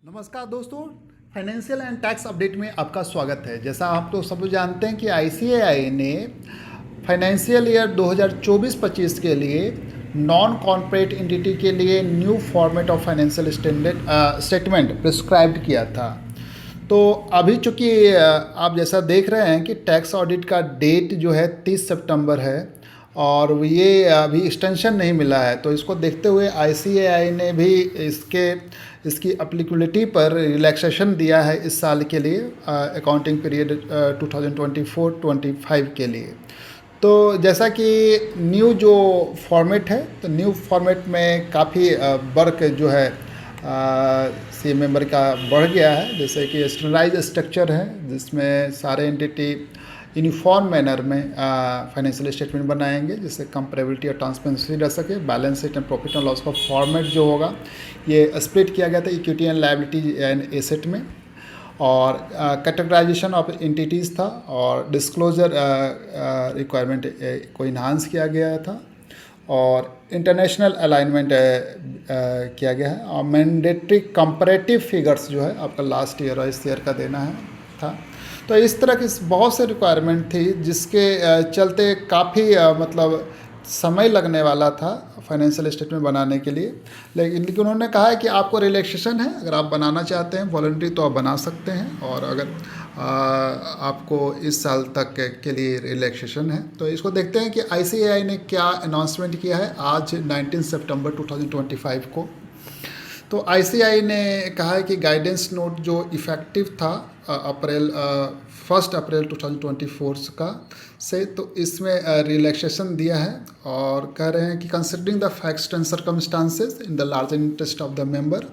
नमस्कार दोस्तों, financial and tax update में आपका स्वागत है। जैसा आप तो सब लोग जानते हैं कि आईसीएआई ने फाइनेंशियल ईयर 2024-25 के लिए नॉन कॉर्पोरेट एंटिटी के लिए new format of financial statement prescribed किया था। तो अभी चूँकि आप जैसा देख रहे हैं कि टैक्स ऑडिट का डेट जो है 30 सितंबर है और ये अभी एक्सटेंशन नहीं मिला है। तो इसको देखते हुए आईसीएआई ने भी इसकी अप्लीकेबिलिटी पर रिलैक्सेशन दिया है इस साल के लिए, अकाउंटिंग पीरियड 2024-25 के लिए। तो जैसा कि न्यू जो फॉर्मेट है, तो न्यू फॉर्मेट में काफ़ी वर्क जो है सी मेंबर का बढ़ गया है। जैसे कि स्टैंडर्डाइज स्ट्रक्चर है जिसमें सारे एंटिटी यूनिफॉर्म मैनर में फाइनेंशियल स्टेटमेंट बनाएंगे जिससे कंपेरेबिलिटी और ट्रांसपेरेंसी रह सके। Balance sheet and profit and loss का फॉर्मेट जो होगा ये स्प्लिट किया गया था equity and liability and asset में, और कैटेगराइजेशन ऑफ एंटिटीज़ था और डिस्क्लोजर रिक्वायरमेंट को इन्हांस किया गया था और इंटरनेशनल अलाइनमेंट किया गया है। और मैंडेटरी कंपैरेटिव फिगर्स जो है आपका लास्ट ईयर और इस ईयर का देना है था। तो इस तरह की बहुत से रिक्वायरमेंट थी जिसके चलते काफ़ी मतलब समय लगने वाला था फाइनेंशियल स्टेटमेंट बनाने के लिए। लेकिन उन्होंने कहा है कि आपको रिलैक्सेशन है, अगर आप बनाना चाहते हैं वॉलंटरी तो आप बना सकते हैं, और अगर आपको इस साल तक के लिए रिलैक्सेशन है। तो इसको देखते हैं कि आईसीएआई ने क्या अनाउंसमेंट किया है आज 19 सितंबर 2025 को। तो आईसीएआई ने कहा है कि गाइडेंस नोट जो इफ़ेक्टिव था 1 अप्रैल 2024 का से, तो इसमें रिलैक्सेशन दिया है और कह रहे हैं कि considering the facts and circumstances in the larger interest of the member,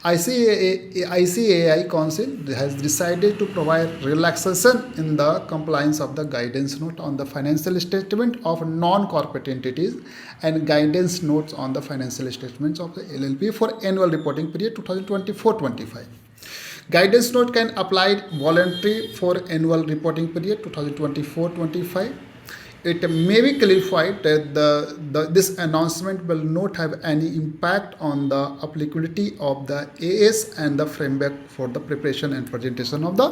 ICAI Council has decided to provide relaxation in the compliance of the guidance note on the financial statement of non-corporate entities and guidance notes on the financial statements of the LLP for annual reporting period 2024-25. Guidance note can apply voluntary for annual reporting period 2024-25. It may be clarified that this announcement will not have any impact on the applicability of the AS and the framework for the preparation and presentation of the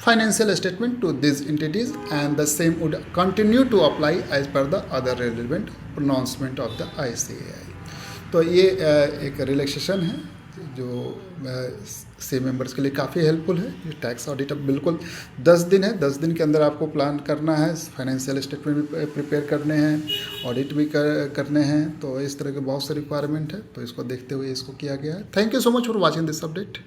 financial statement to these entities, and the same would continue to apply as per the other relevant pronouncement of the ICAI. तो ये एक relaxation है जो सी members के लिए काफ़ी helpful है। ये टैक्स ऑडिट अब बिल्कुल 10 दिन है, 10 दिन के अंदर आपको प्लान करना है, फाइनेंशियल स्टेटमेंट भी प्रिपेयर करने हैं, ऑडिट भी करने हैं। तो इस तरह के बहुत से रिक्वायरमेंट है, तो इसको देखते हुए इसको किया गया है। Thank you so much for watching this update.